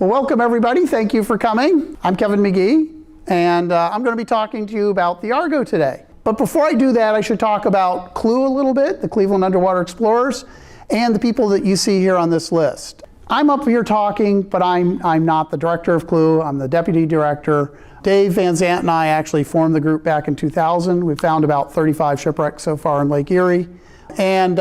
Well, welcome everybody. Thank you for coming. I'm Kevin Magee, and I'm going to be talking to you about the Argo today. But before I do that, I should talk about CLUE a little bit, the Cleveland Underwater Explorers, and the people that you see here on this list. I'm up here talking, but I'm not the director of CLUE. I'm the deputy director. Dave Van Zandt and I actually formed the group back in 2000. We've found about 35 shipwrecks so far in Lake Erie. And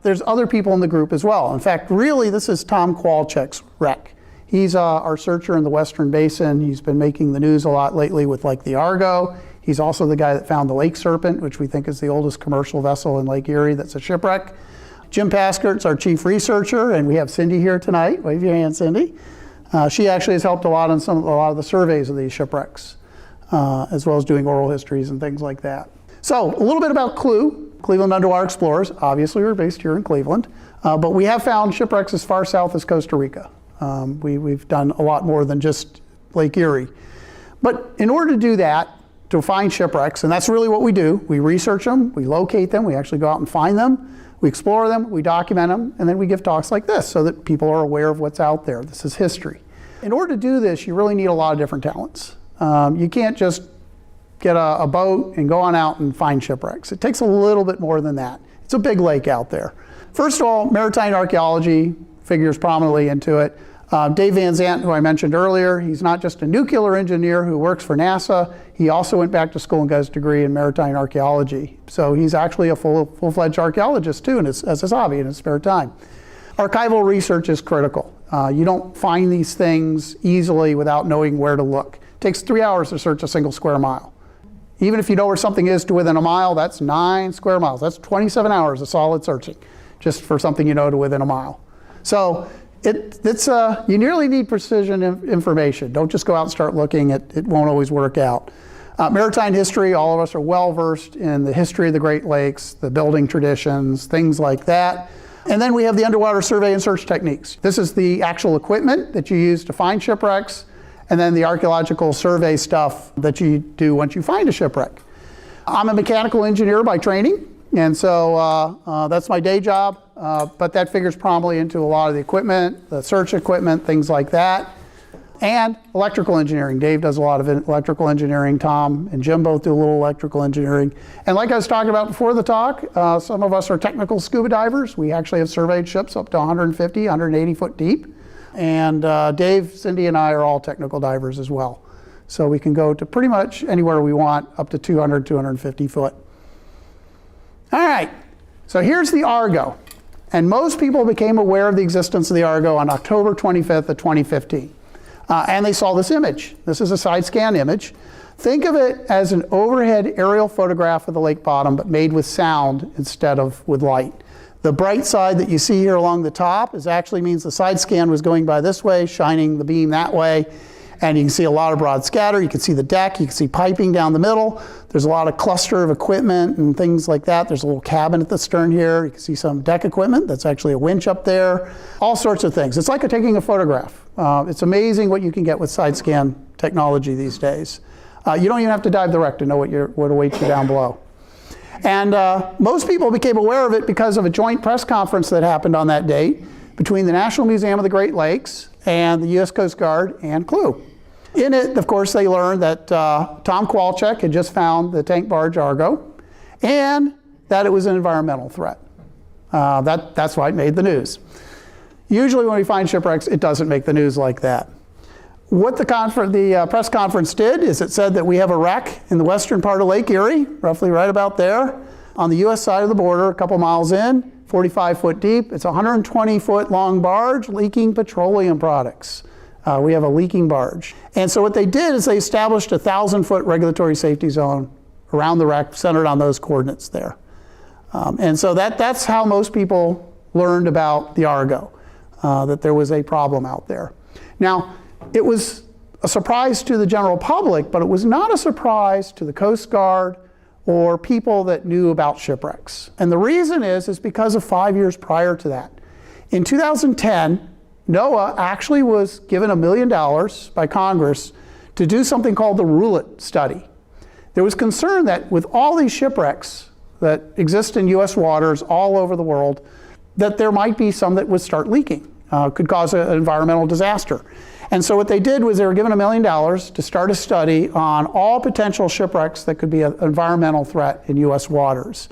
there's other people in the group as well. In fact, really, this is Tom Kowalczyk's wreck. He's our searcher in the Western Basin. He's been making the news a lot lately with like the Argo. He's also the guy that found the Lake Serpent, which we think is the oldest commercial vessel in Lake Erie that's a shipwreck. Jim Paskert's our chief researcher, and we have Cindy here tonight. Wave your hand, Cindy. She actually has helped a lot on a lot of the surveys of these shipwrecks, as well as doing oral histories and things like that. So a little bit about CLUE, Cleveland Underwater Explorers. Obviously, we're based here in Cleveland, but we have found shipwrecks as far south as Costa Rica. We've done a lot more than just Lake Erie. But in order to do that, to find shipwrecks, and that's really what we do, we research them, we locate them, we actually go out and find them, we explore them, we document them, and then we give talks like this so that people are aware of what's out there. This is history. In order to do this, you really need a lot of different talents. You can't just get a boat and go on out and find shipwrecks. It takes a little bit more than that. It's a big lake out there. First of all, maritime archaeology figures prominently into it. Dave Van Zandt, who I mentioned earlier, he's not just a nuclear engineer who works for NASA, he also went back to school and got his degree in maritime archaeology. So he's actually a full-fledged archaeologist too, as his hobby in his spare time. Archival research is critical. You don't find these things easily without knowing where to look. It takes 3 hours to search a single square mile. Even if you know where something is to within a mile, that's 9 square miles. That's 27 hours of solid searching, just for something you know to within a mile. So you nearly need precision information. Don't just go out and start looking. It won't always work out. Maritime history, all of us are well versed in the history of the Great Lakes, the building traditions, things like that. And then we have the underwater survey and search techniques. This is the actual equipment that you use to find shipwrecks, and then the archaeological survey stuff that you do once you find a shipwreck. I'm a mechanical engineer by training, and so that's my day job, but that figures prominently into a lot of the equipment, the search equipment, things like that. And electrical engineering. Dave does a lot of electrical engineering. Tom and Jim both do a little electrical engineering. And like I was talking about before the talk, some of us are technical scuba divers. We actually have surveyed ships up to 150, 180 foot deep. And Dave, Cindy, and I are all technical divers as well. So we can go to pretty much anywhere we want, up to 200, 250 foot. All right, so here's the Argo. And most people became aware of the existence of the Argo on October 25th of 2015. And they saw this image. This is a side scan image. Think of it as an overhead aerial photograph of the lake bottom, but made with sound instead of with light. The bright side that you see here along the top actually means the side scan was going by this way, shining the beam that way. And you can see a lot of broad scatter. You can see the deck. You can see piping down the middle. There's a lot of cluster of equipment and things like that. There's a little cabin at the stern here. You can see some deck equipment. That's actually a winch up there. All sorts of things. It's like taking a photograph. It's amazing what you can get with side scan technology these days. You don't even have to dive the wreck to know what awaits you down below. And most people became aware of it because of a joint press conference that happened on that date between the National Museum of the Great Lakes and the U.S. Coast Guard and CLUE. In it, of course, they learned that Tom Kowalczyk had just found the tank barge Argo, and that it was an environmental threat. That's why it made the news. Usually when we find shipwrecks, it doesn't make the news like that. What the press conference did is it said that we have a wreck in the western part of Lake Erie, roughly right about there, on the U.S. side of the border, a couple miles in, 45 foot deep. It's a 120 foot long barge leaking petroleum products. We have a leaking barge. And so what they did is they established a 1,000-foot regulatory safety zone around the wreck, centered on those coordinates there. And so that's how most people learned about the Argo, that there was a problem out there. Now, it was a surprise to the general public, but it was not a surprise to the Coast Guard or people that knew about shipwrecks. And the reason is because of 5 years prior to that. In 2010, NOAA actually was given $1 million by Congress to do something called the Rule It study. There was concern that with all these shipwrecks that exist in US waters all over the world, that there might be some that would start leaking. could cause an environmental disaster. And so what they did was they were given $1 million to start a study on all potential shipwrecks that could be an environmental threat in U.S. waters.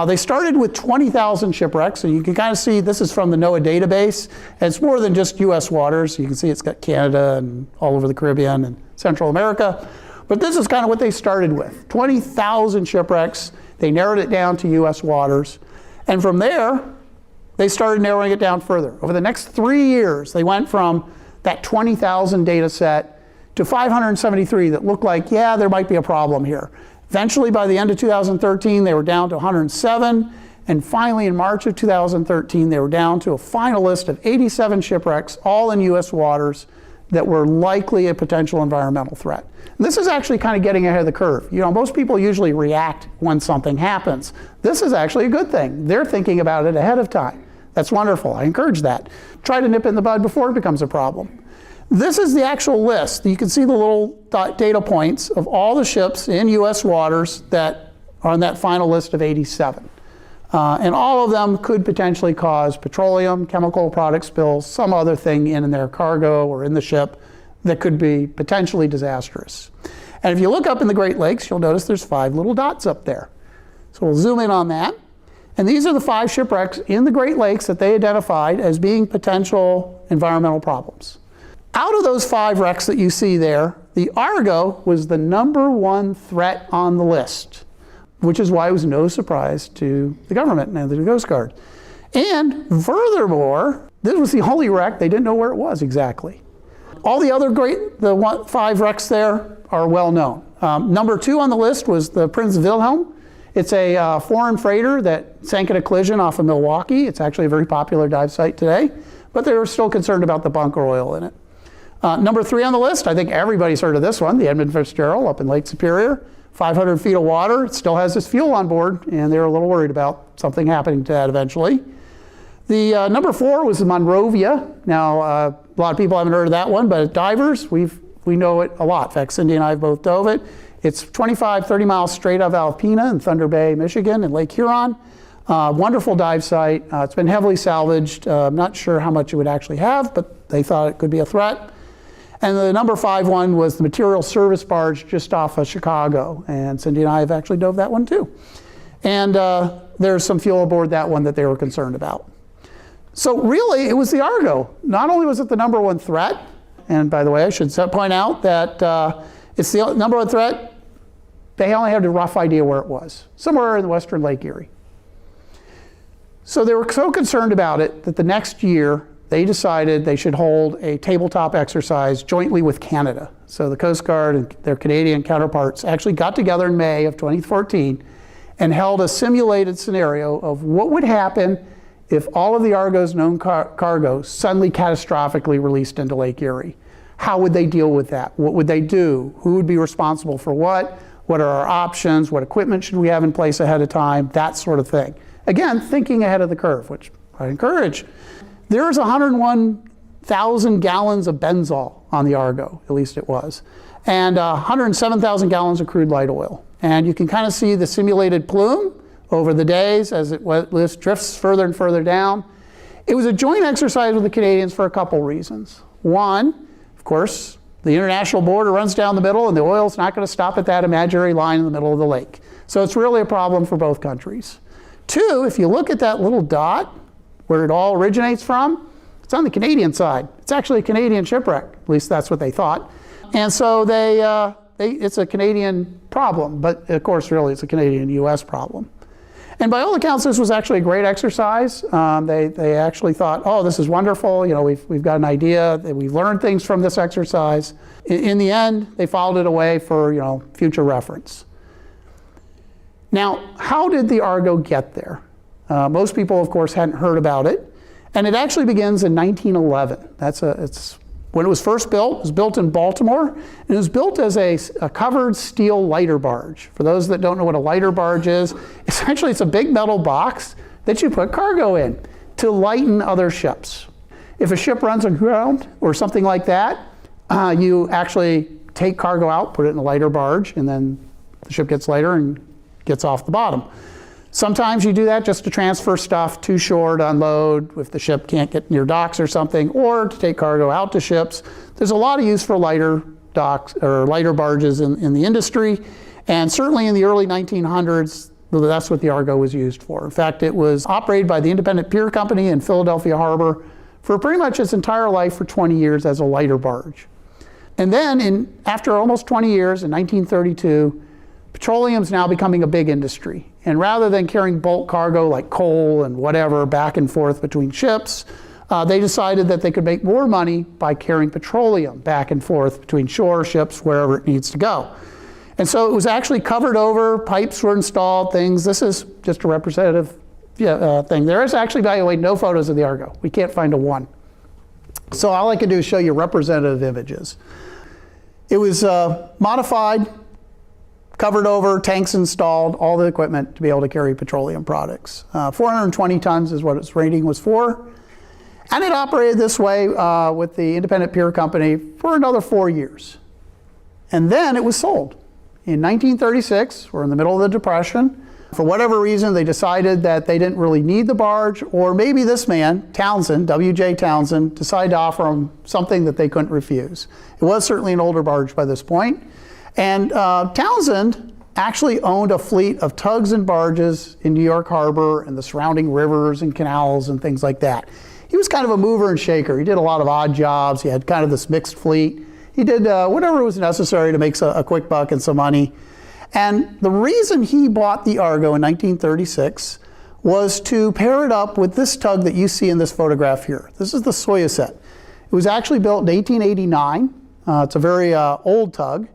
They started with 20,000 shipwrecks, and you can kind of see this is from the NOAA database. And it's more than just U.S. waters. You can see it's got Canada and all over the Caribbean and Central America. But this is kind of what they started with, 20,000 shipwrecks. They narrowed it down to U.S. waters. And from there, they started narrowing it down further. Over the next 3 years, they went from that 20,000 data set to 573 that looked like, yeah, there might be a problem here. Eventually, by the end of 2013, they were down to 107. And finally, in March of 2013, they were down to a final list of 87 shipwrecks, all in U.S. waters, that were likely a potential environmental threat. And this is actually kind of getting ahead of the curve. You know, most people usually react when something happens. This is actually a good thing. They're thinking about it ahead of time. That's wonderful. I encourage that. Try to nip it in the bud before it becomes a problem. This is the actual list. You can see the little data points of all the ships in U.S. waters that are on that final list of 87. And all of them could potentially cause petroleum, chemical product spills, some other thing in their cargo or in the ship that could be potentially disastrous. And if you look up in the Great Lakes, you'll notice there's 5 little dots up there. So we'll zoom in on that. And these are the 5 shipwrecks in the Great Lakes that they identified as being potential environmental problems. Out of those 5 wrecks that you see there, the Argo was the #1 threat on the list, which is why it was no surprise to the government and the Coast Guard. And furthermore, this was the only wreck they didn't know where it was exactly. All the other 5 wrecks there are well known. #2 on the list was the Prinz Wilhelm. It's a foreign freighter that sank in a collision off of Milwaukee. It's actually a very popular dive site today, but they were still concerned about the bunker oil in it. #3 on the list, I think everybody's heard of this one, the Edmund Fitzgerald up in Lake Superior. 500 feet of water, it still has this fuel on board, and they were a little worried about something happening to that eventually. The #4 was the Monrovia. Now, a lot of people haven't heard of that one, but as divers, we know it a lot. In fact, Cindy and I have both dove it. It's 25, 30 miles straight out of Alpena in Thunder Bay, Michigan, and Lake Huron. Wonderful dive site. It's been heavily salvaged. I'm not sure how much it would actually have, but they thought it could be a threat. And the #5 one was the Material Service Barge just off of Chicago. And Cindy and I have actually dove that one too. And there's some fuel aboard that one that they were concerned about. So really, it was the Argo. Not only was it the #1 threat, and by the way, I should point out that it's the #1 threat, they only had a rough idea where it was, somewhere in the western Lake Erie. So they were so concerned about it that the next year, they decided they should hold a tabletop exercise jointly with Canada. So the Coast Guard and their Canadian counterparts actually got together in May of 2014 and held a simulated scenario of what would happen if all of the Argo's known cargo suddenly catastrophically released into Lake Erie. How would they deal with that? What would they do? Who would be responsible for what? What are our options? What equipment should we have in place ahead of time? That sort of thing. Again, thinking ahead of the curve, which I encourage. There's 101,000 gallons of benzol on the Argo, at least it was, and 107,000 gallons of crude light oil. And you can kind of see the simulated plume over the days as it drifts further and further down. It was a joint exercise with the Canadians for a couple reasons. One, of course, the international border runs down the middle and the oil's not going to stop at that imaginary line in the middle of the lake. So it's really a problem for both countries. Two, if you look at that little dot, where it all originates from, it's on the Canadian side. It's actually a Canadian shipwreck, at least that's what they thought. And so it's a Canadian problem, but of course really it's a Canadian-US problem. And by all accounts, this was actually a great exercise. They actually thought, oh, this is wonderful, you know, we've got an idea, that we've learned things from this exercise. In the end, they filed it away for, you know, future reference. Now, how did the Argo get there? Most people, of course, hadn't heard about it. And it actually begins in 1911. It's when it was first built. It was built in Baltimore. And it was built as a covered steel lighter barge. For those that don't know what a lighter barge is, essentially it's a big metal box that you put cargo in to lighten other ships. If a ship runs aground or something like that, you actually take cargo out, put it in a lighter barge, and then the ship gets lighter and gets off the bottom. Sometimes you do that just to transfer stuff to shore to unload if the ship can't get near docks or something, or to take cargo out to ships. There's a lot of use for lighter docks or lighter barges in the industry, and certainly in the early 1900s, that's what the Argo was used for. In fact, it was operated by the Independent Pier Company in Philadelphia Harbor for pretty much its entire life, for 20 years as a lighter barge. And then after almost 20 years, in 1932, petroleum is now becoming a big industry. And rather than carrying bulk cargo like coal and whatever back and forth between ships, they decided that they could make more money by carrying petroleum back and forth between shore, ships, wherever it needs to go. And so it was actually covered over, pipes were installed, things. This is just a representative thing. There is actually, by the way, no photos of the Argo. We can't find a one. So all I can do is show you representative images. It was modified, covered over, tanks installed, all the equipment to be able to carry petroleum products. 420 tons is what its rating was for. And it operated this way with the Independent Pier Company for another 4 years. And then it was sold. In 1936, we're in the middle of the Depression. For whatever reason, they decided that they didn't really need the barge, or maybe this man, Townsend, W.J. Townsend, decided to offer them something that they couldn't refuse. It was certainly an older barge by this point. And Townsend actually owned a fleet of tugs and barges in New York Harbor and the surrounding rivers and canals and things like that. He was kind of a mover and shaker. He did a lot of odd jobs. He had kind of this mixed fleet. He did whatever was necessary to make a quick buck and some money. And the reason he bought the Argo in 1936 was to pair it up with this tug that you see in this photograph here. This is the Soyuzet. It was actually built in 1889. It's a very old tug.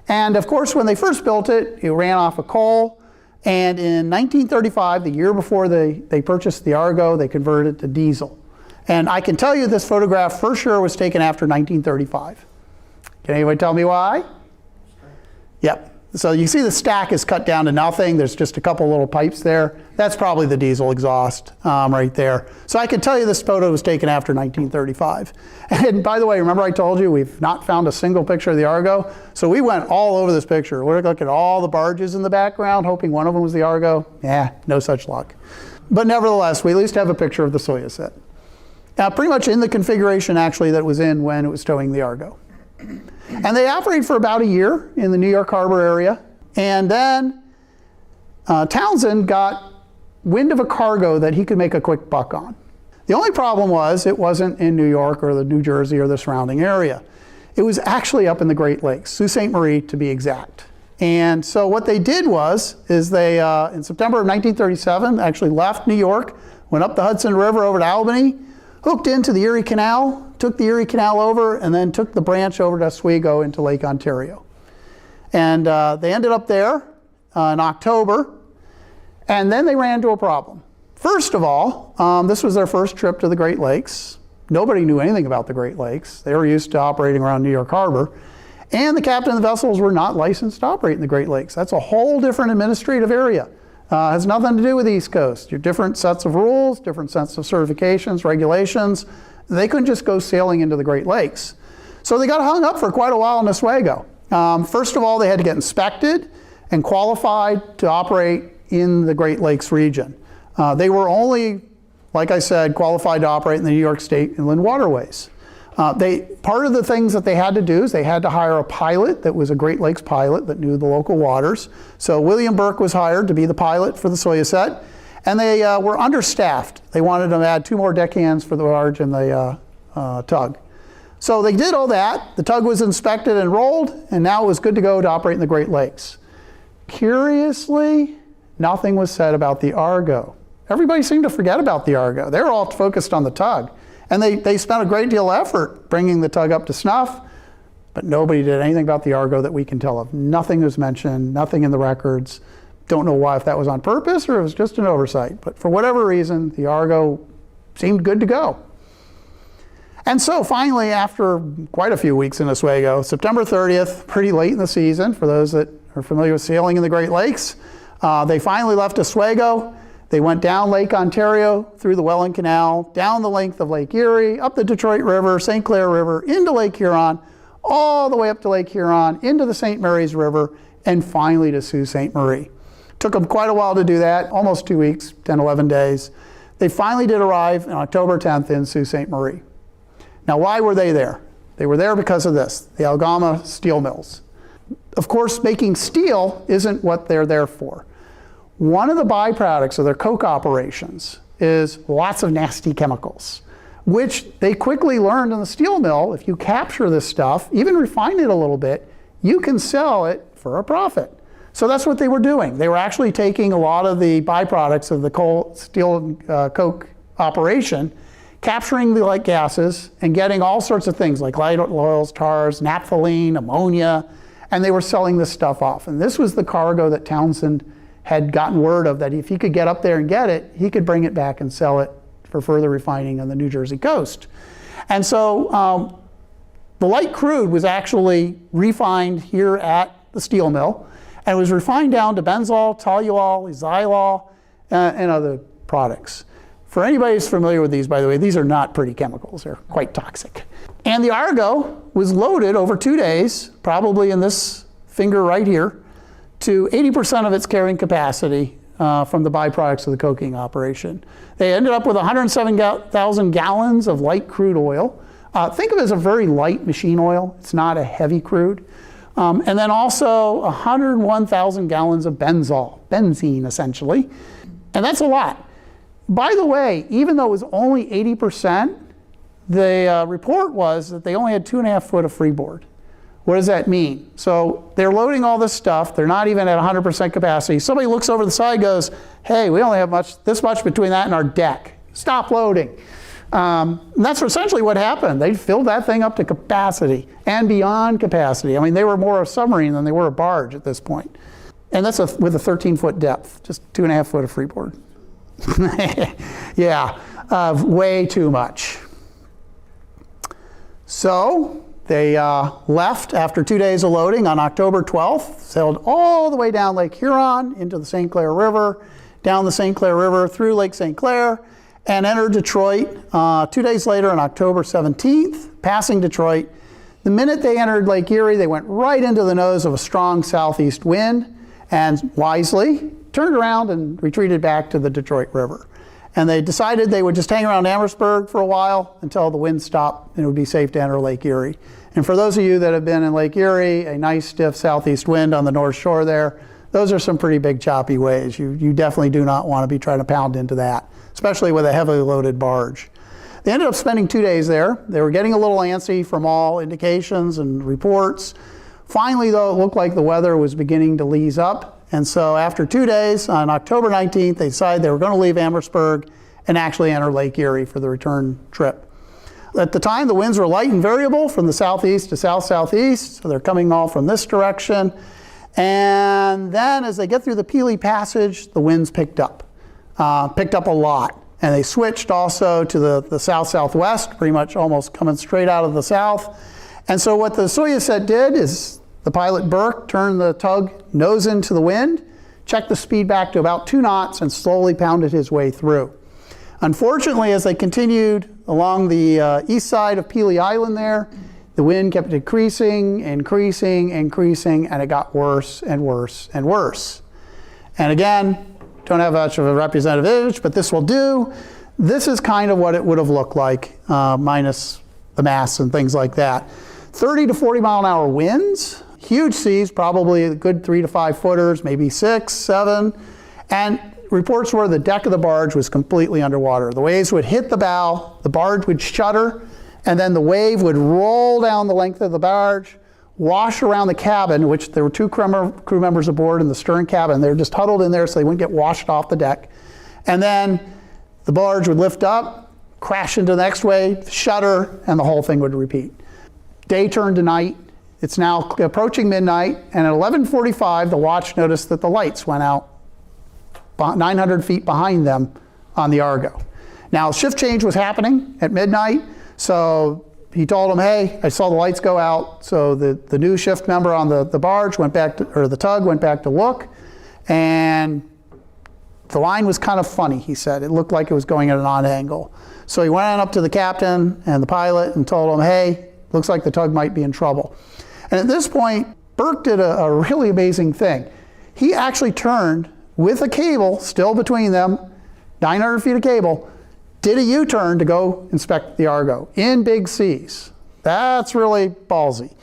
And of course, when they first built it, it ran off of coal. And in 1935, the year before they purchased the Argo, they converted it to diesel. And I can tell you this photograph for sure was taken after 1935. Can anybody tell me why? Yep. So you see the stack is cut down to nothing. There's just a couple little pipes there. That's probably the diesel exhaust right there. So I can tell you this photo was taken after 1935. And by the way, remember I told you we've not found a single picture of the Argo? So we went all over this picture. We're looking at all the barges in the background, hoping one of them was the Argo. No such luck. But nevertheless, we at least have a picture of the Soyuzet. Pretty much in the configuration actually that was in when it was towing the Argo. And they operated for about a year in the New York Harbor area. And then Townsend got wind of a cargo that he could make a quick buck on. The only problem was it wasn't in New York or the New Jersey or the surrounding area. It was actually up in the Great Lakes, Sault Ste. Marie to be exact. And so what they did is they, in September of 1937, actually left New York, went up the Hudson River over to Albany, hooked into the Erie Canal, took the Erie Canal over, and then took the branch over to Oswego into Lake Ontario. And they ended up there in October, and then they ran into a problem. First of all, this was their first trip to the Great Lakes. Nobody knew anything about the Great Lakes. They were used to operating around New York Harbor. And the captain of the vessels were not licensed to operate in the Great Lakes. That's a whole different administrative area. Has nothing to do with the East Coast. You're different sets of rules, different sets of certifications, regulations. They couldn't just go sailing into the Great Lakes. So they got hung up for quite a while in Oswego. First of all, they had to get inspected and qualified to operate in the Great Lakes region. They were only, like I said, qualified to operate in the New York State inland waterways. Part of the things that they had to do is they had to hire a pilot that was a Great Lakes pilot that knew the local waters. So William Burke was hired to be the pilot for the Soyuzet. And they were understaffed. They wanted to add 2 more deckhands for the barge and the tug. So they did all that. The tug was inspected and enrolled, and now it was good to go to operate in the Great Lakes. Curiously, nothing was said about the Argo. Everybody seemed to forget about the Argo. They were all focused on the tug. And they spent a great deal of effort bringing the tug up to snuff, but nobody did anything about the Argo that we can tell of. Nothing was mentioned, nothing in the records. Don't know why, if that was on purpose or it was just an oversight. But for whatever reason, the Argo seemed good to go. And so finally, after quite a few weeks in Oswego, September 30th, pretty late in the season, for those that are familiar with sailing in the Great Lakes, they finally left Oswego. They went down Lake Ontario, through the Welland Canal, down the length of Lake Erie, up the Detroit River, St. Clair River, into Lake Huron, all the way up to Lake Huron, into the St. Mary's River, and finally to Sault Ste. Marie. Took them quite a while to do that, almost 2 weeks, 10, 11 days. They finally did arrive on October 10th in Sault Ste. Marie. Now, why were they there? They were there because of this, the Algoma steel mills. Of course, making steel isn't what they're there for. One of the byproducts of their coke operations is lots of nasty chemicals, which they quickly learned in the steel mill. If you capture this stuff, even refine it a little bit, you can sell it for a profit. So that's what they were doing. They were actually taking a lot of the byproducts of the steel coke operation, capturing the light gases and getting all sorts of things like light oils, tars, naphthalene, ammonia, and they were selling this stuff off. And this was the cargo that Townsend had gotten word of, that if he could get up there and get it, he could bring it back and sell it for further refining on the New Jersey coast. And so the light crude was actually refined here at the steel mill, and it was refined down to benzol, toluol, xylol, and other products. For anybody who's familiar with these, by the way, these are not pretty chemicals. They're quite toxic. And the Argo was loaded over 2 days, probably in this finger right here, to 80% of its carrying capacity from the byproducts of the coking operation. They ended up with 107,000 gallons of light crude oil. Think of it as a very light machine oil. It's not a heavy crude. And then also 101,000 gallons of benzene essentially. And that's a lot. By the way, even though it was only 80%, the report was that they only had 2.5 foot of freeboard. What does that mean? So they're loading all this stuff. They're not even at 100% capacity. Somebody looks over the side and goes, hey, we only have this much between that and our deck. Stop loading. And that's essentially what happened. They filled that thing up to capacity and beyond capacity. I mean, they were more a submarine than they were a barge at this point. And that's with a 13-foot depth, just 2.5 foot of freeboard. Yeah, way too much. So they left after 2 days of loading on October 12th, sailed all the way down Lake Huron into the St. Clair River, down the St. Clair River through Lake St. Clair, and entered Detroit 2 days later on October 17th, passing Detroit. The minute they entered Lake Erie, they went right into the nose of a strong southeast wind and wisely turned around and retreated back to the Detroit River. And they decided they would just hang around Amherstburg for a while until the wind stopped and it would be safe to enter Lake Erie. And for those of you that have been in Lake Erie, a nice stiff southeast wind on the north shore there, those are some pretty big choppy waves. You definitely do not want to be trying to pound into that, especially with a heavily loaded barge. They ended up spending 2 days there. They were getting a little antsy from all indications and reports. Finally, though, it looked like the weather was beginning to ease up. And so after 2 days, on October 19th, they decided they were going to leave Amherstburg and actually enter Lake Erie for the return trip. At the time, the winds were light and variable from the southeast to south-southeast, so they're coming all from this direction. And then as they get through the Pelee Passage, the winds picked up a lot. And they switched also to the south-southwest, pretty much almost coming straight out of the south. And so what the Soyuz set did is the pilot Burke turned the tug nose into the wind, checked the speed back to about 2 knots, and slowly pounded his way through. Unfortunately, as they continued along the east side of Pelee Island there, the wind kept increasing, increasing, increasing, and it got worse and worse and worse. And again, don't have much of a representative image, but this will do. This is kind of what it would have looked like, minus the masts and things like that. 30 to 40 mile an hour winds, huge seas, probably a good 3 to 5 footers, maybe 6, 7. And reports were the deck of the barge was completely underwater. The waves would hit the bow, the barge would shudder, and then the wave would roll down the length of the barge, wash around the cabin, which there were 2 crew members aboard in the stern cabin. They were just huddled in there so they wouldn't get washed off the deck. And then the barge would lift up, crash into the next wave, shudder, and the whole thing would repeat. Day turned to night. It's now approaching midnight, and at 11:45, the watch noticed that the lights went out 900 feet behind them on the Argo. Now, shift change was happening at midnight, so he told them, hey, I saw the lights go out. So the new shift member on the barge went back to, or the tug went back to look, and the line was kind of funny, he said. It looked like it was going at an odd angle. So he went up to the captain and the pilot and told him, hey, looks like the tug might be in trouble. And at this point, Burke did a really amazing thing. He actually turned with a cable still between them, 900 feet of cable, did a U-turn to go inspect the Argo in big seas. That's really ballsy.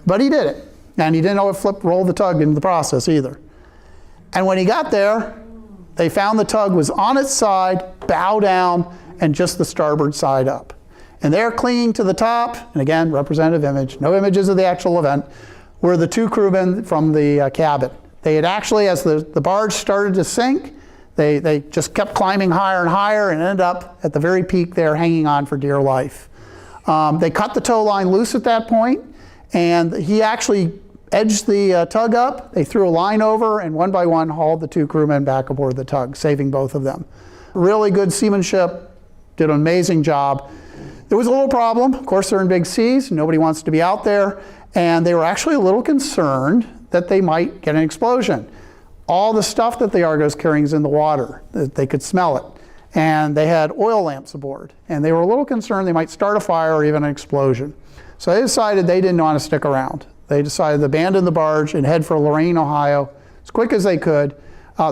But he did it. And he didn't know it rolled the tug in the process either. And when he got there, they found the tug was on its side, bow down, and just the starboard side up. And there, clinging to the top, and again, representative image, no images of the actual event, were the two crewmen from the cabin. They had actually, as the barge started to sink, they just kept climbing higher and higher and ended up at the very peak there, hanging on for dear life. They cut the tow line loose at that point, and he actually edged the tug up. They threw a line over, and one by one hauled the two crewmen back aboard the tug, saving both of them. Really good seamanship, did an amazing job. There was a little problem. Of course, they're in big seas. Nobody wants to be out there. And they were actually a little concerned that they might get an explosion. All the stuff that the Argo's carrying is in the water. They could smell it. And they had oil lamps aboard. And they were a little concerned they might start a fire or even an explosion. So they decided they didn't want to stick around. They decided to abandon the barge and head for Lorain, Ohio, as quick as they could.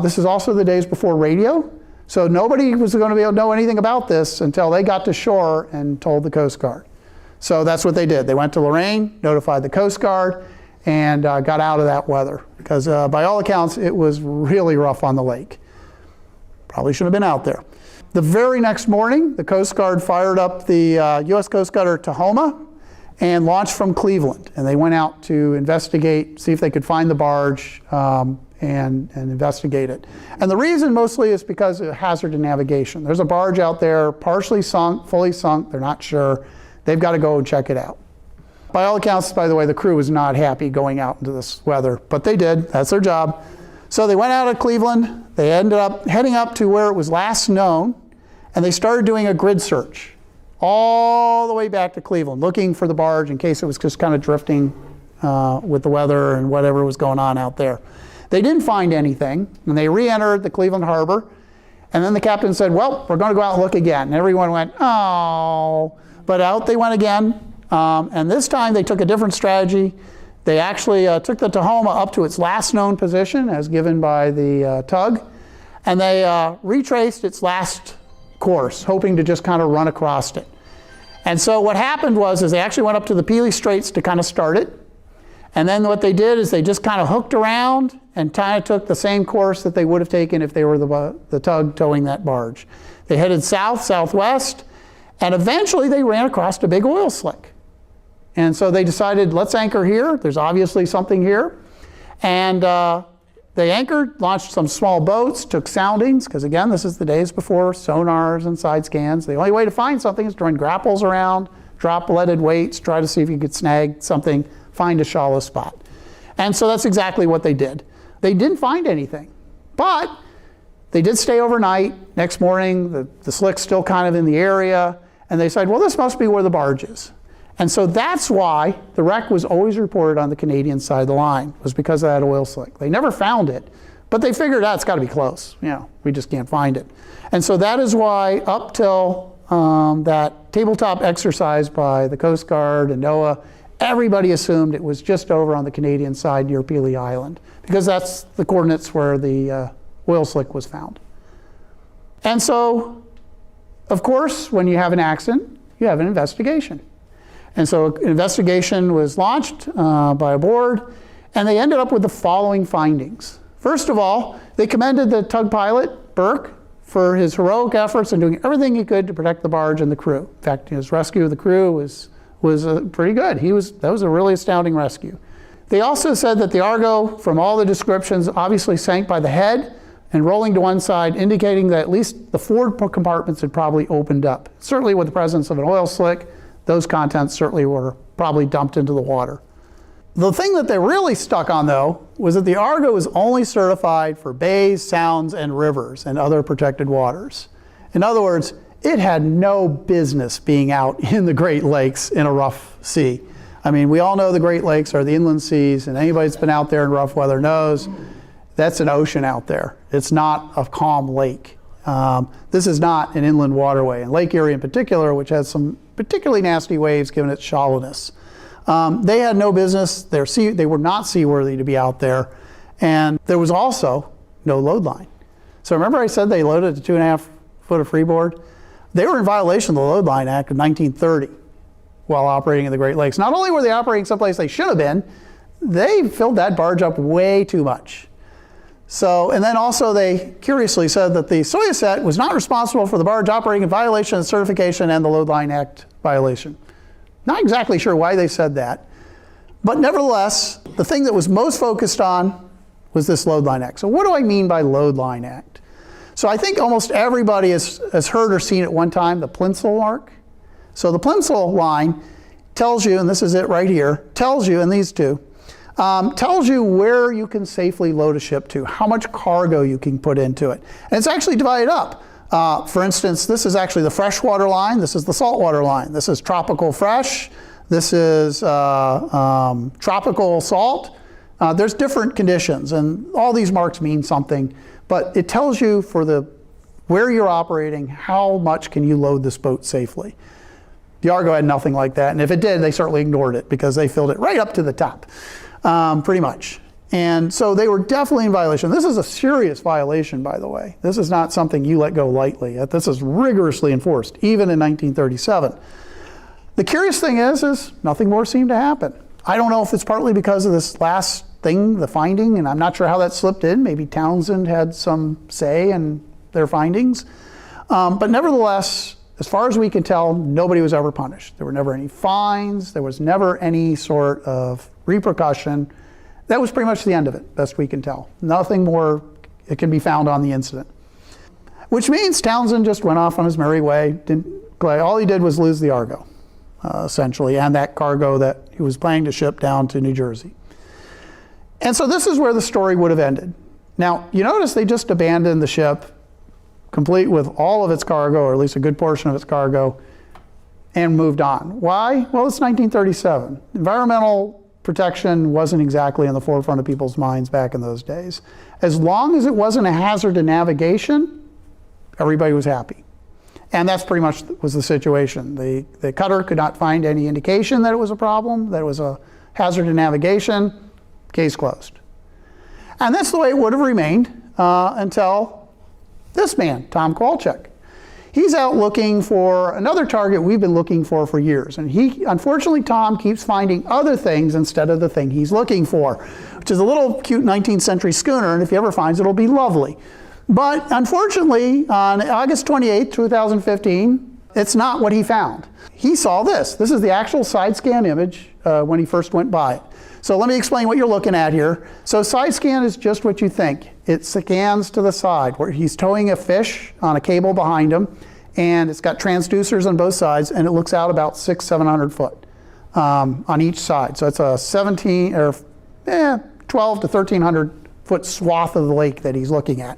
This is also the days before radio. So nobody was going to be able to know anything about this until they got to shore and told the Coast Guard. So that's what they did. They went to Lorain, notified the Coast Guard, and got out of that weather. Because by all accounts, it was really rough on the lake. Probably shouldn't have been out there. The very next morning, the Coast Guard fired up the U.S. Coast Guard Tahoma and launched from Cleveland. And they went out to investigate, see if they could find the barge and investigate it. And the reason mostly is because of hazard to navigation. There's a barge out there, partially sunk, fully sunk, they're not sure. They've got to go and check it out. By all accounts, by the way, the crew was not happy going out into this weather, but they did, that's their job. So they went out of Cleveland, they ended up heading up to where it was last known, and they started doing a grid search all the way back to Cleveland, looking for the barge in case it was just kind of drifting with the weather and whatever was going on out there. They didn't find anything, and they re-entered the Cleveland harbor, and then the captain said, well, we're going to go out and look again. And everyone went, oh. But out they went again, and this time they took a different strategy. They actually took the Tahoma up to its last known position, as given by the tug, and they retraced its last course, hoping to just kind of run across it. And so what happened was they actually went up to the Pelee Straits to kind of start it, and then what they did is they just kind of hooked around and kind of took the same course that they would have taken if they were the tug towing that barge. They headed south, southwest, and eventually they ran across a big oil slick. And so they decided, let's anchor here. There's obviously something here. And they anchored, launched some small boats, took soundings, because again, this is the days before sonars and side scans. The only way to find something is to run grapples around, drop leaded weights, try to see if you could snag something, find a shallow spot. And so that's exactly what they did. They didn't find anything, but they did stay overnight. Next morning, the slick's still kind of in the area, and they said, well, this must be where the barge is. And so that's why the wreck was always reported on the Canadian side of the line, was because of that oil slick. They never found it, but they figured out it's got to be close. You know, we just can't find it. And so that is why up till that tabletop exercise by the Coast Guard and NOAA, everybody assumed it was just over on the Canadian side near Pelee Island, because that's the coordinates where the oil slick was found. And so, of course, when you have an accident, you have an investigation. And so an investigation was launched by a board, and they ended up with the following findings. First of all, they commended the tug pilot, Burke, for his heroic efforts in doing everything he could to protect the barge and the crew. In fact, his rescue of the crew was pretty good. That was a really astounding rescue. They also said that the Argo, from all the descriptions, obviously sank by the head and rolling to one side, indicating that at least the forward compartments had probably opened up. Certainly with the presence of an oil slick, those contents certainly were probably dumped into the water. The thing that they really stuck on, though, was that the Argo was only certified for bays, sounds, and rivers and other protected waters. In other words, it had no business being out in the Great Lakes in a rough sea. I mean, we all know the Great Lakes are the inland seas, and anybody that's been out there in rough weather knows that's an ocean out there. It's not a calm lake. This is not an inland waterway. And Lake Erie in particular, which has some particularly nasty waves given its shallowness. They had no business. They were not seaworthy to be out there. And there was also no load line. So remember I said they loaded a 2.5 foot of freeboard? They were in violation of the Load Line Act of 1930 while operating in the Great Lakes. Not only were they operating someplace they should have been, they filled that barge up way too much. So, and then also they curiously said that the Soyuz set was not responsible for the barge operating in violation of certification and the Load Line Act violation. Not exactly sure why they said that, but nevertheless, the thing that was most focused on was this Load Line Act. So what do I mean by Load Line Act? So I think almost everybody has heard or seen at one time the Plimsoll mark. So the Plimsoll line tells you, and this is it right here, tells you, and these two, tells you where you can safely load a ship to, how much cargo you can put into it. And it's actually divided up. For instance, this is actually the freshwater line, this is the saltwater line. This is tropical fresh, this is tropical salt. There's different conditions, and all these marks mean something, but it tells you for where you're operating, how much can you load this boat safely. The Argo had nothing like that, and if it did, they certainly ignored it because they filled it right up to the top, pretty much. And so they were definitely in violation. This is a serious violation, by the way. This is not something you let go lightly. This is rigorously enforced, even in 1937. The curious thing is nothing more seemed to happen. I don't know if it's partly because of this last thing, the finding, and I'm not sure how that slipped in. Maybe Townsend had some say in their findings. But nevertheless, as far as we can tell, nobody was ever punished. There were never any fines. There was never any sort of repercussion. That was pretty much the end of it, best we can tell. Nothing more it can be found on the incident. Which means Townsend just went off on his merry way. All he did was lose the Argo, essentially, and that cargo that he was planning to ship down to New Jersey. And so this is where the story would have ended. Now, you notice they just abandoned the ship, complete with all of its cargo, or at least a good portion of its cargo, and moved on. Why? Well, it's 1937. Environmental protection wasn't exactly in the forefront of people's minds back in those days. As long as it wasn't a hazard to navigation, everybody was happy. And that's pretty much was the situation. The cutter could not find any indication that it was a problem, that it was a hazard to navigation. Case closed. And that's the way it would have remained until this man, Tom Kowalczyk. He's out looking for another target we've been looking for years. And unfortunately, Tom keeps finding other things instead of the thing he's looking for, which is a little cute 19th century schooner, and if he ever finds it, it'll be lovely. But unfortunately, on August 28, 2015, it's not what he found. He saw this. This is the actual side scan image when he first went by it. So let me explain what you're looking at here. So side scan is just what you think. It scans to the side where he's towing a fish on a cable behind him, and it's got transducers on both sides, and it looks out about 600-700 foot on each side. So it's a 12 to 1,300 foot swath of the lake that he's looking at.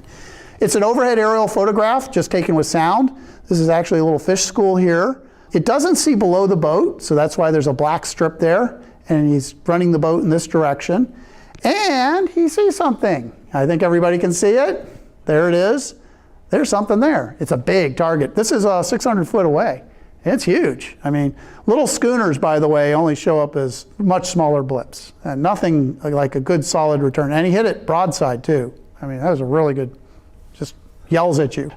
It's an overhead aerial photograph just taken with sound. This is actually a little fish school here. It doesn't see below the boat, so that's why there's a black strip there. And he's running the boat in this direction. And he sees something. I think everybody can see it. There it is. There's something there. It's a big target. This is 600 foot away. It's huge. I mean, little schooners, by the way, only show up as much smaller blips. And nothing like a good solid return. And he hit it broadside too. I mean, that was a really good, just yells at you.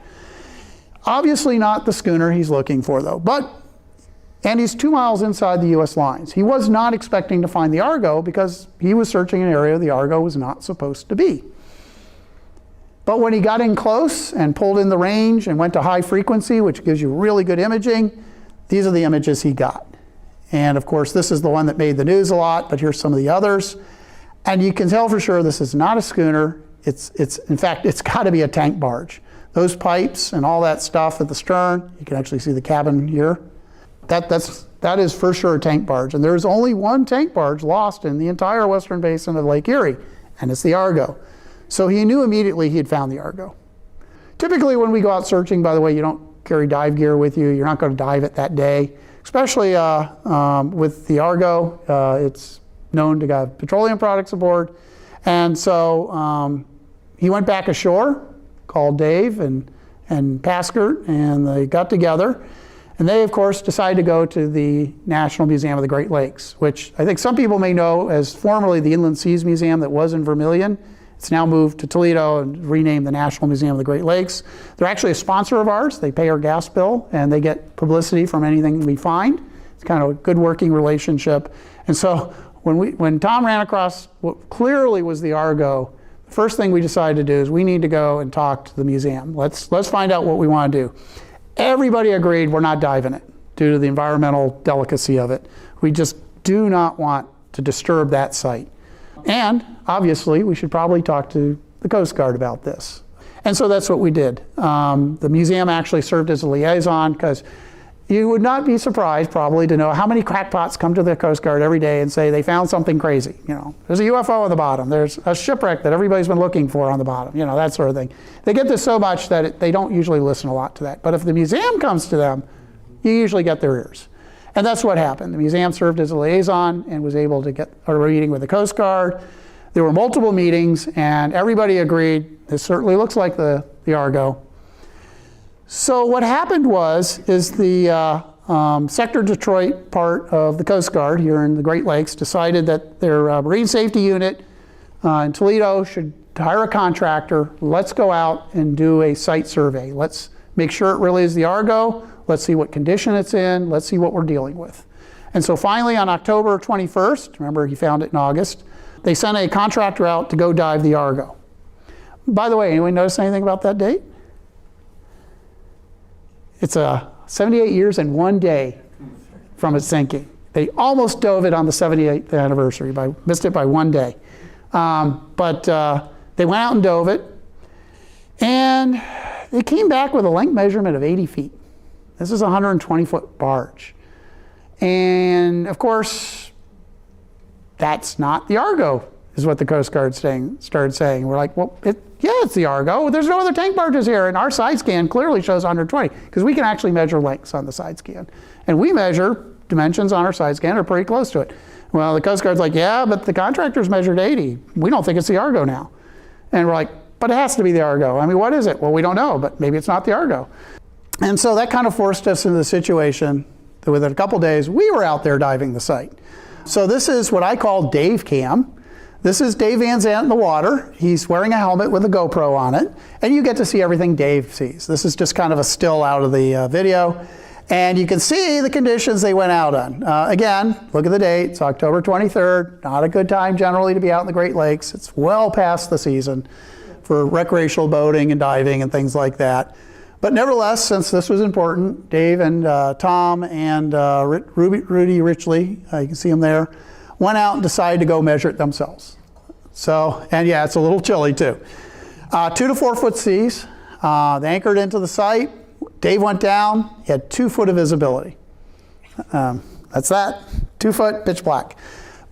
Obviously not the schooner he's looking for though. And he's 2 miles inside the U.S. lines. He was not expecting to find the Argo because he was searching an area the Argo was not supposed to be. But when he got in close and pulled in the range and went to high frequency, which gives you really good imaging, these are the images he got. And of course, this is the one that made the news a lot, but here's some of the others. And you can tell for sure this is not a schooner. In fact, it's got to be a tank barge. Those pipes and all that stuff at the stern, you can actually see the cabin here. That is for sure a tank barge. And there's only one tank barge lost in the entire western basin of Lake Erie, and it's the Argo. So he knew immediately he had found the Argo. Typically when we go out searching, by the way, you don't carry dive gear with you. You're not going to dive it that day, especially with the Argo. It's known to have petroleum products aboard. And so he went back ashore, called Dave and Paskert, and they got together. And they, of course, decided to go to the National Museum of the Great Lakes, which I think some people may know as formerly the Inland Seas Museum that was in Vermilion. It's now moved to Toledo and renamed the National Museum of the Great Lakes. They're actually a sponsor of ours. They pay our gas bill and they get publicity from anything we find. It's kind of a good working relationship. And so when Tom ran across what clearly was the Argo, the first thing we decided to do is we need to go and talk to the museum. Let's find out what we want to do. Everybody agreed we're not diving it due to the environmental delicacy of it. We just do not want to disturb that site. And obviously, we should probably talk to the Coast Guard about this. And so that's what we did. The museum actually served as a liaison because you would not be surprised probably to know how many crackpots come to the Coast Guard every day and say they found something crazy. You know, there's a UFO on the bottom. There's a shipwreck that everybody's been looking for on the bottom. You know, that sort of thing. They get this so much that they don't usually listen a lot to that. But if the museum comes to them, you usually get their ears. And that's what happened. The museum served as a liaison and was able to get a meeting with the Coast Guard. There were multiple meetings, and everybody agreed, this certainly looks like the Argo. So what happened is the Sector Detroit part of the Coast Guard here in the Great Lakes decided that their Marine Safety Unit in Toledo should hire a contractor. Let's go out and do a site survey. Let's make sure it really is the Argo. Let's see what condition it's in. Let's see what we're dealing with. And so finally on October 21st, remember he found it in August, they sent a contractor out to go dive the Argo. By the way, anyone notice anything about that date? It's 78 years and 1 day from its sinking. They almost dove it on the 78th anniversary, missed it by 1 day. But they went out and dove it, and they came back with a length measurement of 80 feet. This is a 120-foot barge. And of course, that's not the Argo, is what the Coast Guard started saying. We're like, well, yeah, it's the Argo. There's no other tank barges here, and our side scan clearly shows 120, because we can actually measure lengths on the side scan. And we measure dimensions on our side scan are pretty close to it. Well, the Coast Guard's like, yeah, but the contractors measured 80. We don't think it's the Argo now. And we're like, but it has to be the Argo. I mean, what is it? Well, we don't know, but maybe it's not the Argo. And so that kind of forced us into the situation that within a couple days, we were out there diving the site. So this is what I call Dave Cam. This is Dave Van Zandt in the water. He's wearing a helmet with a GoPro on it, and you get to see everything Dave sees. This is just kind of a still out of the video. And you can see the conditions they went out on. Again, look at the date, it's October 23rd. Not a good time generally to be out in the Great Lakes. It's well past the season for recreational boating and diving and things like that. But nevertheless, since this was important, Dave and Tom and Rudy Richley, you can see him there, went out and decided to go measure it themselves. So, and yeah, it's a little chilly too. 2 to 4 foot seas. They anchored into the site. Dave went down. He had 2 foot of visibility. That's that. 2 foot, pitch black.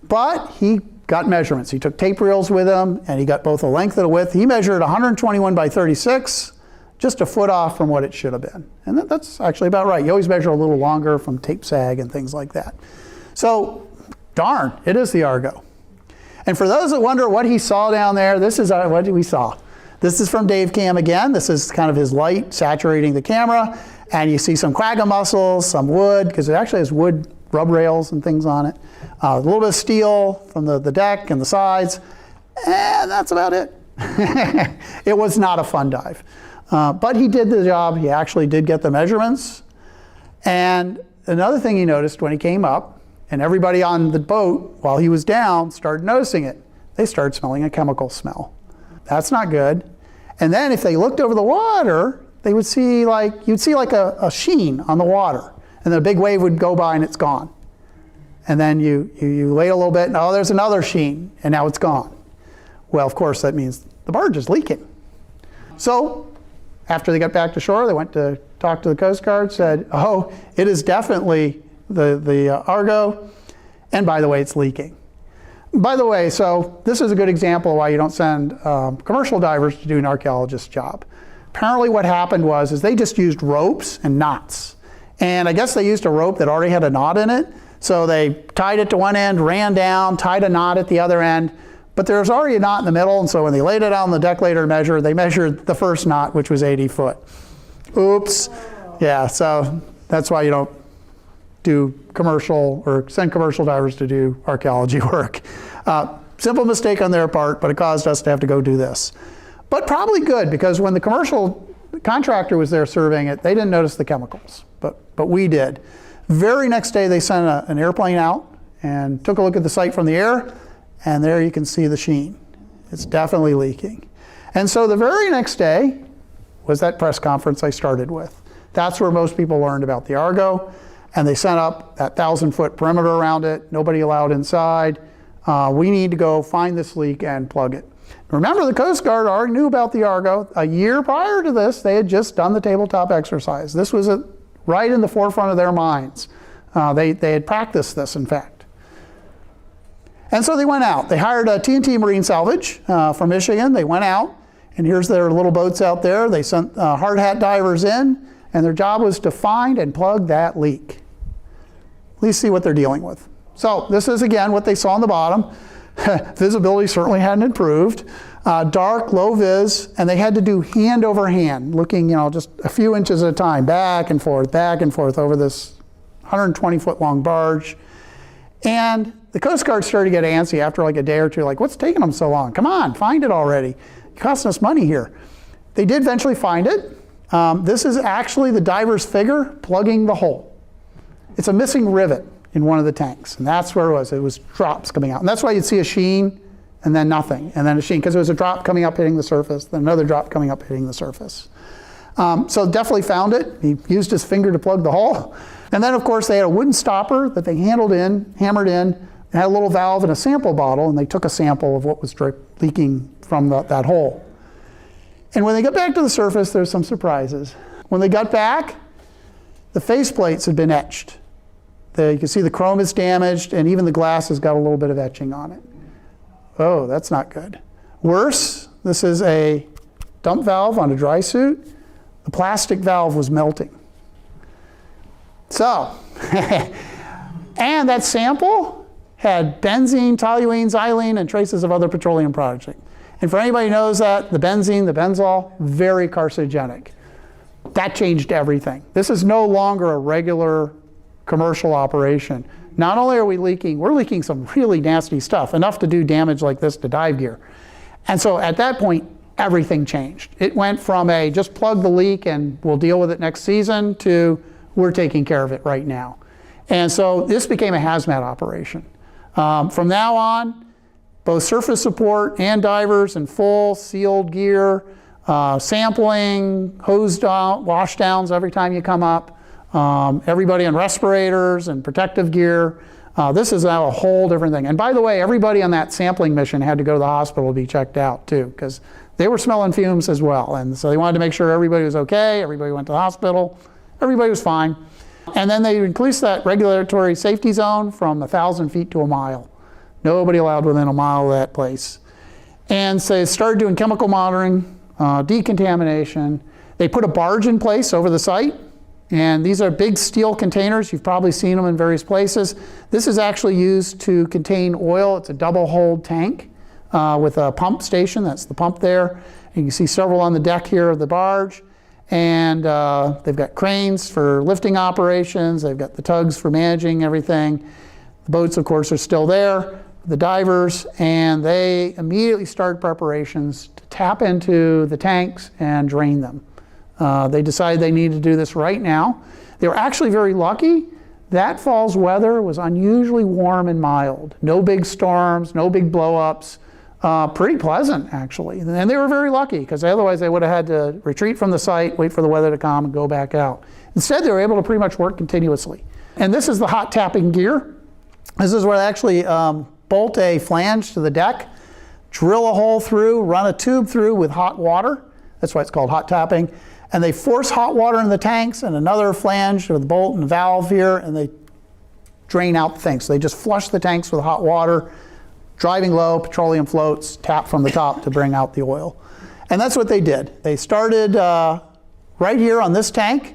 But he got measurements. He took tape reels with him, and he got both a length and a width. He measured 121 by 36. Just a foot off from what it should have been. And that's actually about right. You always measure a little longer from tape sag and things like that. So, darn, it is the Argo. And for those that wonder what he saw down there, this is what we saw. This is from Dave Cam again. This is kind of his light saturating the camera. And you see some quagga mussels, some wood, because it actually has wood rub rails and things on it. A little bit of steel from the deck and the sides. And that's about it. It was not a fun dive. But he did the job. He actually did get the measurements. And another thing he noticed when he came up, and everybody on the boat, while he was down, started noticing it. They started smelling a chemical smell. That's not good. And then if they looked over the water, they would see you'd see like a sheen on the water. And then a big wave would go by and it's gone. And then you wait a little bit, and oh, there's another sheen, and now it's gone. Well, of course, that means the barge is leaking. So, after they got back to shore, they went to talk to the Coast Guard, said, oh, it is definitely the Argo, and by the way, it's leaking. By the way, so this is a good example of why you don't send commercial divers to do an archaeologist's job. Apparently what happened is they just used ropes and knots. And I guess they used a rope that already had a knot in it, so they tied it to one end, ran down, tied a knot at the other end, but there was already a knot in the middle, and so when they laid it out on the deck later to measure, they measured the first knot, which was 80 foot. Oops. Yeah, so that's why you don't do commercial or send commercial divers to do archaeology work. Simple mistake on their part, but it caused us to have to go do this. But probably good, because when the commercial contractor was there surveying it, they didn't notice the chemicals, but we did. Very next day, they sent an airplane out and took a look at the site from the air, and there you can see the sheen. It's definitely leaking. And so the very next day was that press conference I started with. That's where most people learned about the Argo, and they sent up that 1,000-foot perimeter around it, nobody allowed inside. We need to go find this leak and plug it. Remember, the Coast Guard already knew about the Argo. A year prior to this, they had just done the tabletop exercise. This was right in the forefront of their minds. They had practiced this, in fact. And so they went out. They hired a TNT Marine Salvage from Michigan. They went out, and here's their little boats out there. They sent hard hat divers in, and their job was to find and plug that leak. At least see what they're dealing with. So this is, again, what they saw on the bottom. Visibility certainly hadn't improved. Dark, low vis, and they had to do hand over hand, looking, just a few inches at a time, back and forth over this 120-foot long barge. And the Coast Guard started to get antsy after like a day or two, like, what's taking them so long? Come on, find it already. It's costing us money here. They did eventually find it. This is actually the diver's figure plugging the hole. It's a missing rivet in one of the tanks, and that's where it was. It was drops coming out. And that's why you'd see a sheen, and then nothing, and then a sheen, because it was a drop coming up hitting the surface, then another drop coming up hitting the surface. So definitely found it. He used his finger to plug the hole. And then, of course, they had a wooden stopper that they hammered in, and had a little valve and a sample bottle, and they took a sample of what was leaking from that hole. And when they got back to the surface, there's some surprises. When they got back, the faceplates had been etched. You can see the chrome is damaged, and even the glass has got a little bit of etching on it. Oh, that's not good. Worse, this is a dump valve on a dry suit. The plastic valve was melting. So, and that sample had benzene, toluene, xylene, and traces of other petroleum products. And for anybody who knows that, the benzene, the benzol, very carcinogenic. That changed everything. This is no longer a regular commercial operation. Not only are we leaking, we're leaking some really nasty stuff, enough to do damage like this to dive gear. And so at that point, everything changed. It went from a just plug the leak and we'll deal with it next season to we're taking care of it right now. And so this became a hazmat operation. From now on, both surface support and divers in full sealed gear, sampling, hose down, wash downs every time you come up, everybody on respirators and protective gear. This is now a whole different thing. And by the way, everybody on that sampling mission had to go to the hospital to be checked out too, because they were smelling fumes as well. And so they wanted to make sure everybody was okay, everybody went to the hospital, everybody was fine. And then they increased that regulatory safety zone from 1,000 feet to a mile. Nobody allowed within a mile of that place. And so they started doing chemical monitoring, decontamination. They put a barge in place over the site. And these are big steel containers. You've probably seen them in various places. This is actually used to contain oil. It's a double-hulled tank with a pump station. That's the pump there. And you can see several on the deck here of the barge. And they've got cranes for lifting operations. They've got the tugs for managing everything. The boats, of course, are still there, the divers, and they immediately start preparations to tap into the tanks and drain them. They decided they needed to do this right now. They were actually very lucky. That fall's weather was unusually warm and mild. No big storms, no big blow-ups. Pretty pleasant, actually. And they were very lucky, because otherwise they would have had to retreat from the site, wait for the weather to calm, and go back out. Instead, they were able to pretty much work continuously. And this is the hot tapping gear. This is where they actually bolt a flange to the deck, drill a hole through, run a tube through with hot water. That's why it's called hot tapping. And they force hot water in the tanks and another flange with a bolt and valve here, and they drain out the thing. So they just flush the tanks with hot water, driving low, petroleum floats, tap from the top to bring out the oil. And that's what they did. They started right here on this tank.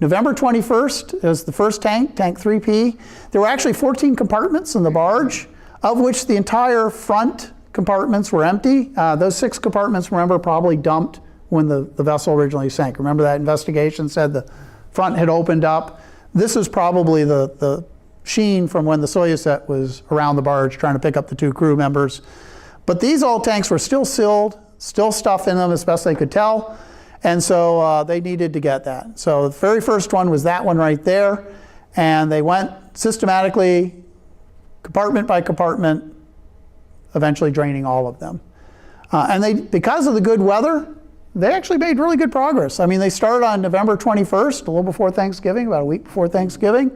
November 21st is the first tank, tank 3P. There were actually 14 compartments in the barge, of which the entire front compartments were empty. Those 6 compartments, remember, probably dumped when the vessel originally sank. Remember that investigation said the front had opened up. This is probably the sheen from when the Soyuz set was around the barge trying to pick up the 2 crew members. But these old tanks were still sealed, still stuff in them as best they could tell, and so they needed to get that. So the very first one was that one right there, and they went systematically, compartment by compartment, eventually draining all of them. And because of the good weather, they actually made really good progress. I mean, they started on November 21st, a little before Thanksgiving, about a week before Thanksgiving,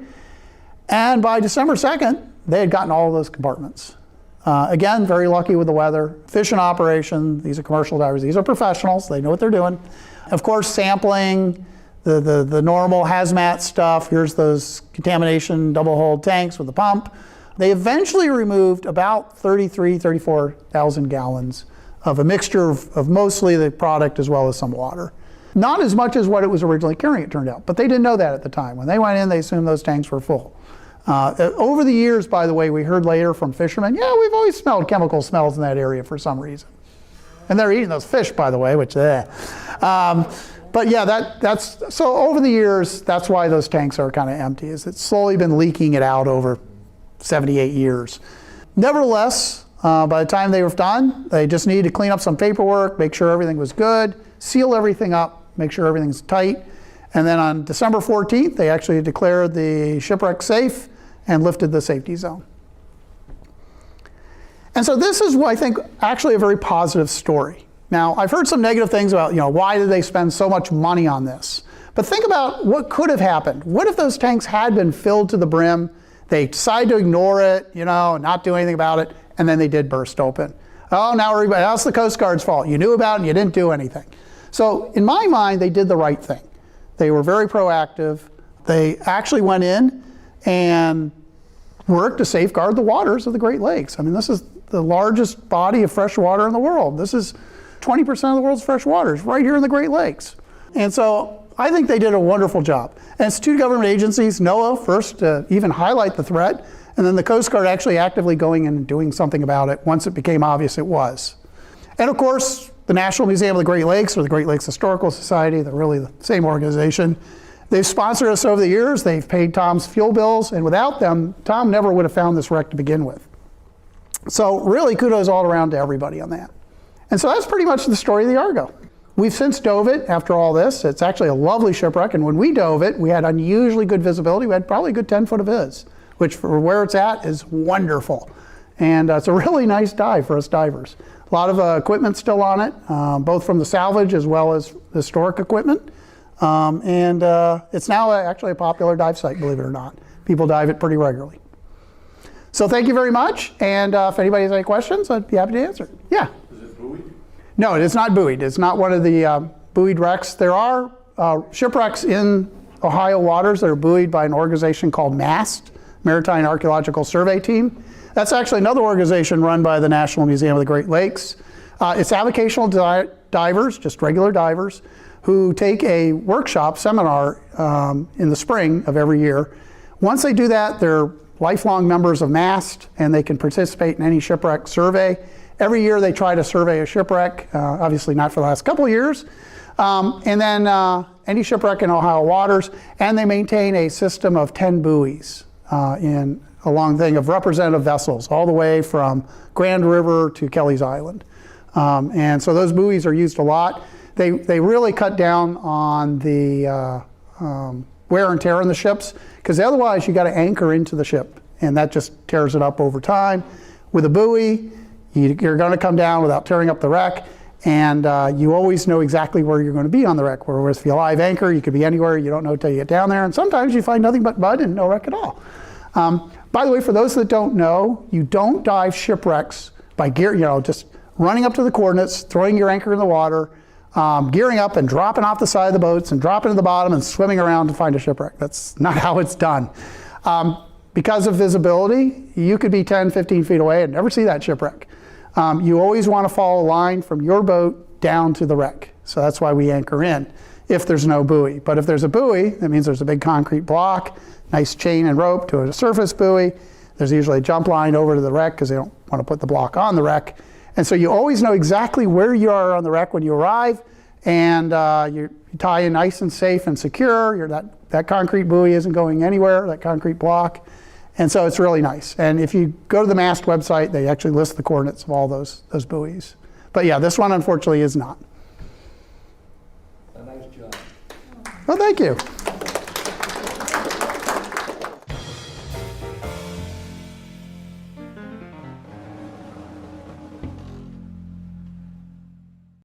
and by December 2nd, they had gotten all of those compartments. Again, very lucky with the weather. Efficient operation. These are commercial divers. These are professionals. They know what they're doing. Of course, sampling, the normal hazmat stuff. Here's those contamination double-hulled tanks with the pump. They eventually removed about 34,000 gallons of a mixture of mostly the product as well as some water. Not as much as what it was originally carrying, it turned out. But they didn't know that at the time. When they went in, they assumed those tanks were full. Over the years, by the way, we heard later from fishermen, yeah, we've always smelled chemical smells in that area for some reason. And they're eating those fish, by the way, which, but yeah, so over the years, that's why those tanks are kind of empty, is it's slowly been leaking it out over 78 years. Nevertheless, by the time they were done, they just needed to clean up some paperwork, make sure everything was good, seal everything up, make sure everything's tight. And then on December 14th, they actually declared the shipwreck safe and lifted the safety zone. And so this is, I think, actually a very positive story. Now, I've heard some negative things about, why did they spend so much money on this? But think about what could have happened. What if those tanks had been filled to the brim, they decided to ignore it, not do anything about it, and then they did burst open? Oh, now that's the Coast Guard's fault. You knew about it and you didn't do anything. So in my mind, they did the right thing. They were very proactive. They actually went in and worked to safeguard the waters of the Great Lakes. I mean, this is the largest body of fresh water in the world. This is 20% of the world's fresh waters right here in the Great Lakes. And so I think they did a wonderful job. And it's 2 government agencies, NOAA first to even highlight the threat, and then the Coast Guard actually actively going in and doing something about it once it became obvious it was. And of course, the National Museum of the Great Lakes, or the Great Lakes Historical Society, they're really the same organization. They've sponsored us over the years. They've paid Tom's fuel bills, and without them, Tom never would have found this wreck to begin with. So really kudos all around to everybody on that. And so that's pretty much the story of the Argo. We've since dove it after all this. It's actually a lovely shipwreck, and when we dove it, we had unusually good visibility. We had probably a good 10 foot of viz, which for where it's at is wonderful. And it's a really nice dive for us divers. A lot of equipment still on it, both from the salvage as well as historic equipment. And it's now actually a popular dive site, believe it or not. People dive it pretty regularly. So thank you very much. And if anybody has any questions, I'd be happy to answer. Yeah? Is it buoyed? No, it is not buoyed. It's not one of the buoyed wrecks. There are shipwrecks in Ohio waters that are buoyed by an organization called MAST, Maritime Archaeological Survey Team. That's actually another organization run by the National Museum of the Great Lakes. It's avocational divers, just regular divers, who take a workshop seminar in the spring of every year. Once they do that, they're lifelong members of MAST, and they can participate in any shipwreck survey. Every year they try to survey a shipwreck, obviously not for the last couple of years, and then any shipwreck in Ohio waters, and they maintain a system of 10 buoys in a long thing of representative vessels, all the way from Grand River to Kelly's Island. And so those buoys are used a lot. They really cut down on the wear and tear on the ships, because otherwise you got to anchor into the ship, and that just tears it up over time. With a buoy, you're going to come down without tearing up the wreck, and you always know exactly where you're going to be on the wreck. Whereas if you live anchor, you could be anywhere, you don't know until you get down there, and sometimes you find nothing but mud and no wreck at all. By the way, for those that don't know, you don't dive shipwrecks by gear, just running up to the coordinates, throwing your anchor in the water, gearing up and dropping off the side of the boats and dropping to the bottom and swimming around to find a shipwreck. That's not how it's done. Because of visibility, you could be 10, 15 feet away and never see that shipwreck. You always want to follow a line from your boat down to the wreck. So that's why we anchor in, if there's no buoy. But if there's a buoy, that means there's a big concrete block, nice chain and rope to a surface buoy. There's usually a jump line over to the wreck because they don't want to put the block on the wreck. And so you always know exactly where you are on the wreck when you arrive, and you tie in nice and safe and secure. That concrete buoy isn't going anywhere, that concrete block. And so it's really nice. And if you go to the MAST website, they actually list the coordinates of all those buoys. But yeah, this one unfortunately is not. A nice job. Well, thank you.